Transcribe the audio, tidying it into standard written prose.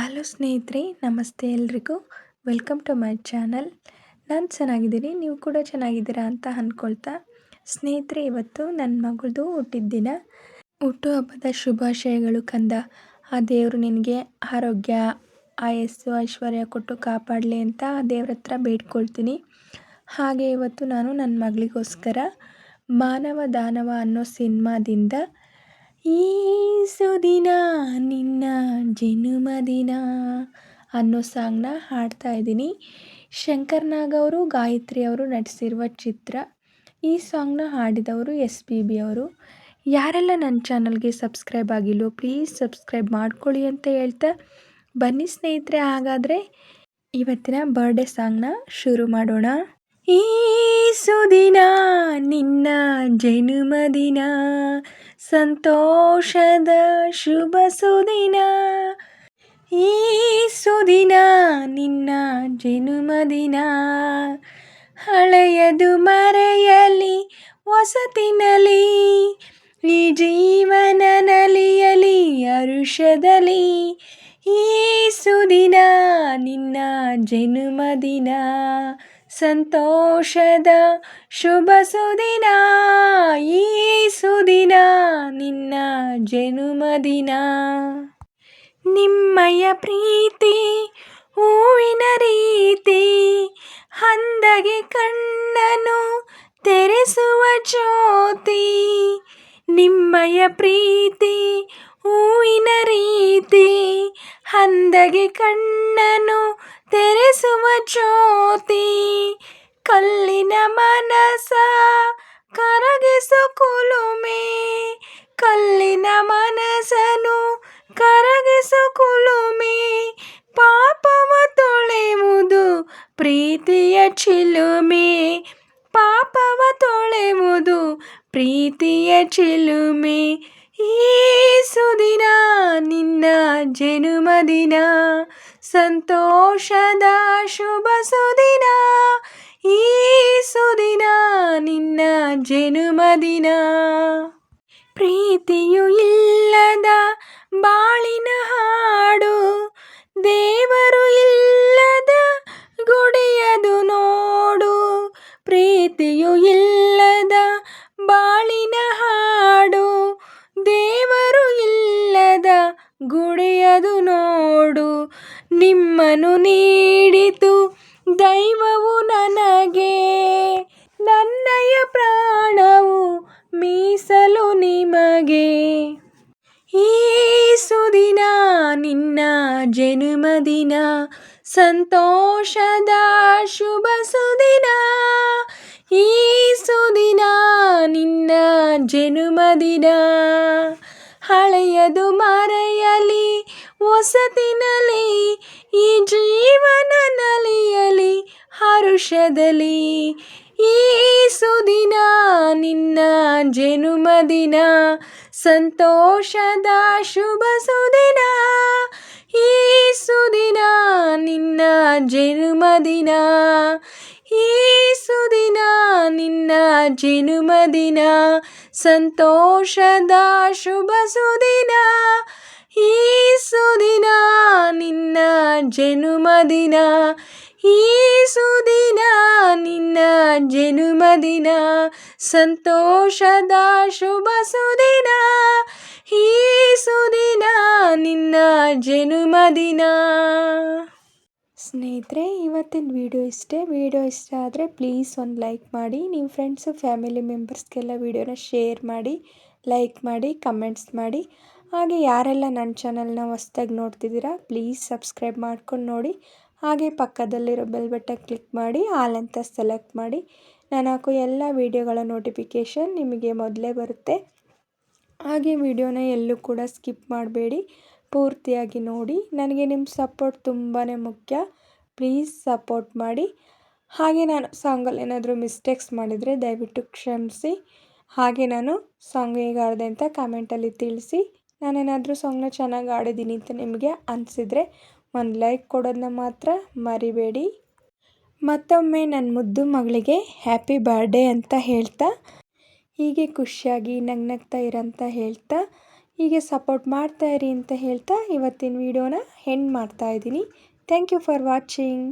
Hello ಸ್ನೇಹಿತರೆ, ನಮಸ್ತೆ ಎಲ್ರಿಗೂ. Welcome to my channel. ನಾನು ಚೆನ್ನಾಗಿದ್ದೀನಿ, ನೀವು ಕೂಡ ಚೆನ್ನಾಗಿದ್ದೀರಾ ಅಂತ ಅಂದ್ಕೊಳ್ತಾ, ಸ್ನೇಹಿತರೆ ಇವತ್ತು ನನ್ನ ಮಗಳದು ಹುಟ್ಟಿದ ಹುಟ್ಟುಹಬ್ಬದ ಶುಭಾಶಯಗಳು ಕಂದ. ಆ ದೇವರು ನಿನಗೆ ಆರೋಗ್ಯ, ಆಯಸ್ಸು, ಐಶ್ವರ್ಯ ಕೊಟ್ಟು ಕಾಪಾಡಲಿ ಅಂತ ಆ ದೇವ್ರ ಹತ್ರ ಬೇಡ್ಕೊಳ್ತೀನಿ. ಹಾಗೆ ಇವತ್ತು ನಾನು ನನ್ನ ಮಗಳಿಗೋಸ್ಕರ ಮಾನವ ದಾನವ ಅನ್ನೋ ಸಿನಿಮಾದಿಂದ ಈ ಸುದಿನ ನಿನ್ನ ಜನುಮದಿನ ಅನ್ನೋ ಸಾಂಗ್ನ ಹಾಡ್ತಾ ಇದ್ದೀನಿ. ಶಂಕರ್ ನಾಗ್ ಅವರು, ಗಾಯತ್ರಿ ಅವರು ನಟಿಸಿರುವ ಚಿತ್ರ. ಈ ಸಾಂಗ್ನ ಹಾಡಿದವರು SPB ಅವರು. ಯಾರೆಲ್ಲ ನನ್ನ ಚಾನಲ್ಗೆ ಸಬ್ಸ್ಕ್ರೈಬ್ ಆಗಿಲ್ಲೋ ಪ್ಲೀಸ್ ಸಬ್ಸ್ಕ್ರೈಬ್ ಮಾಡ್ಕೊಳ್ಳಿ ಅಂತ ಹೇಳ್ತಾ, ಬನ್ನಿ ಸ್ನೇಹಿತರೆ ಹಾಗಾದರೆ ಇವತ್ತಿನ ಬರ್ಡೇ ಸಾಂಗ್ನ ಶುರು ಮಾಡೋಣ. ಈ ಸುದಿನ ನಿನ್ನ ಜನುಮದಿನ, ಸಂತೋಷದ ಶುಭ ಸುದಿನ. ಈ ಸುದಿನ ನಿನ್ನ ಜನುಮದಿನ, ಹಳೆಯದು ಮರೆಯಲಿ ಹೊಸತಿನಲಿ, ಈ ಜೀವನ ನಲಿಯಲಿ ಹರುಷದಲ್ಲಿ. ಈ ಸುದಿನ ನಿನ್ನ ಜನುಮದಿನ, ಸಂತೋಷದ ಶುಭ ಸುದಿನ. ಈ ಸುದಿನ ನಿನ್ನ ಜನುಮದಿನ. ನಿಮ್ಮಯ ಪ್ರೀತಿ ಹೂವಿನ ರೀತಿ, ಹಂದಗೆ ಕಣ್ಣನು ತೆರೆಸುವ ಜ್ಯೋತಿ. ನಿಮ್ಮಯ ಪ್ರೀತಿ ಹೂವಿನ ರೀತಿ, ಹಂದಗೆ ಕಣ್ಣನು ತೆರೆಸುವ ಜ್ಯೋತಿ. ಕಲ್ಲಿನ ಮನಸ ಕರಗಿಸು ಕುಲುಮೆ, ಕಲ್ಲಿನ ಮನಸ್ಸನು ಕರಗಿಸು ಕುಲುಮೆ. ಪಾಪವ ತೊಳೆಯುವುದು ಪ್ರೀತಿಯ ಚಿಲುಮೆ, ಪಾಪವ ತೊಳೆಯುವುದು ಪ್ರೀತಿಯ ಚಿಲುಮೆ. ಈ ಸುದಿನ ನಿನ್ನ ಜನುಮದಿನ, ಸಂತೋಷದ ಶುಭ ಸುದಿನ. ಈ ಸುದಿನ ನಿನ್ನ ಜನುಮದಿನ. ಪ್ರೀತಿಯು ಇಲ್ಲದ ಬಾಳಿನ ಹಾಡು, ದೇವರು ಇಲ್ಲದ ಗುಡಿಯದು ನೋಡು. ಪ್ರೀತಿಯು ಇಲ್ಲದ ಬಾಳಿನ ಹಾಡು, ದೇವರು ಇಲ್ಲದ ಗುಡಿಯದು ನೋಡು. ನಿಮ್ಮನ್ನು ನೀಡಿತು ದೈವವು ನನಗೆ, ನನ್ನಯ ಪ್ರಾಣವು ಮೀಸಲು ನಿಮಗೆ. ಈ ಸುದಿನ ನಿನ್ನ ಜನುಮದಿನ, ಸಂತೋಷದ ಶುಭ ಸುದಿನ. ಈ ಸುದಿನ ನಿನ್ನ ಜನುಮದಿನ, ಹಳೆಯದು ಮರೆಯಲಿ ಹೊಸತಿನಲಿ, ಈ ಜೀವನ ನಲಿಯಲಿ ಹರುಷದಲ್ಲಿ. ಈ ಸುದಿನ ನಿನ್ನ ಜನುಮದಿನ, ಸಂತೋಷದ ಶುಭ ಸುದಿನ. ಈ ಸುದಿನ ನಿನ್ನ ಜನುಮದಿನ, ಈ ಸುದಿನ ನಿನ್ನ ಜನುಮದಿನ, ಸಂತೋಷದ ಶುಭ ಸುದಿನ. ಈ ಸುದಿನ ನಿನ್ನ ಜನುಮದಿನ, ಈ ಸುದಿನ ನಿನ್ನ ಜನುಮದಿನ, ಸಂತೋಷದ ಶುಭ ಸುದಿನ. ಈ ಸುದಿನ ನಿನ್ನ ಜನುಮದಿನ. ಸ್ನೇಹಿತರೆ, ಇವತ್ತಿನ ವಿಡಿಯೋ ಇಷ್ಟೇ. ವಿಡಿಯೋ ಇಷ್ಟ ಆದರೆ ಪ್ಲೀಸ್ ಒಂದು ಲೈಕ್ ಮಾಡಿ. ನಿಮ್ಮ ಫ್ರೆಂಡ್ಸು ಫ್ಯಾಮಿಲಿ ಮೆಂಬರ್ಸ್ಗೆಲ್ಲ ವಿಡಿಯೋನ ಶೇರ್ ಮಾಡಿ, ಲೈಕ್ ಮಾಡಿ, ಕಮೆಂಟ್ಸ್ ಮಾಡಿ. ಹಾಗೆ ಯಾರೆಲ್ಲ ನನ್ನ ಚಾನಲ್ನ ಹೊಸ್ದಾಗಿ ನೋಡ್ತಿದ್ದೀರಾ ಪ್ಲೀಸ್ ಸಬ್ಸ್ಕ್ರೈಬ್ ಮಾಡ್ಕೊಂಡು ನೋಡಿ. ಹಾಗೆ ಪಕ್ಕದಲ್ಲಿರೋ ಬೆಲ್ ಬಟನ್ ಕ್ಲಿಕ್ ಮಾಡಿ ಆಲ್ ಅಂತ ಸೆಲೆಕ್ಟ್ ಮಾಡಿ. ನಾನು ಹಾಕೋ ಎಲ್ಲ ವೀಡಿಯೋಗಳ ನೋಟಿಫಿಕೇಷನ್ ನಿಮಗೆ ಮೊದಲೇ ಬರುತ್ತೆ. ಹಾಗೆ ವಿಡಿಯೋನ ಎಲ್ಲೂ ಕೂಡ ಸ್ಕಿಪ್ ಮಾಡಬೇಡಿ, ಪೂರ್ತಿಯಾಗಿ ನೋಡಿ. ನನಗೆ ನಿಮ್ಮ ಸಪೋರ್ಟ್ ತುಂಬಾ ಮುಖ್ಯ, ಪ್ಲೀಸ್ ಸಪೋರ್ಟ್ ಮಾಡಿ. ಹಾಗೆ ನಾನು ಸಾಂಗಲ್ಲಿ ಏನಾದರೂ ಮಿಸ್ಟೇಕ್ಸ್ ಮಾಡಿದರೆ ದಯವಿಟ್ಟು ಕ್ಷಮಿಸಿ. ಹಾಗೆ ನಾನು ಸಾಂಗ್ ಹೇಗೆ ಆಡಿದೆ ಅಂತ ಕಾಮೆಂಟಲ್ಲಿ ತಿಳಿಸಿ. ನಾನೇನಾದರೂ ಸಾಂಗ್ನ ಚೆನ್ನಾಗಿ ಆಡಿದ್ದೀನಿ ಅಂತ ನಿಮಗೆ ಅನಿಸಿದರೆ ಒಂದು ಲೈಕ್ ಕೊಡೋದನ್ನ ಮಾತ್ರ ಮರಿಬೇಡಿ. ಮತ್ತೊಮ್ಮೆ ನನ್ನ ಮುದ್ದು ಮಗಳಿಗೆ ಹ್ಯಾಪಿ ಬರ್ಡೇ ಅಂತ ಹೇಳ್ತಾ, ಹೀಗೆ ಖುಷಿಯಾಗಿ ನಗ್ನಗ್ತಾ ಇರಂತ ಹೇಳ್ತಾ ಹೀಗೆ ಸಪೋರ್ಟ್ ಮಾಡ್ತಾಯಿರಿ ಅಂತ ಹೇಳ್ತಾ ಇವತ್ತಿನ ವಿಡಿಯೋನ ಎಂಡ್ ಮಾಡ್ತಾಯಿದ್ದೀನಿ. Thank you for watching.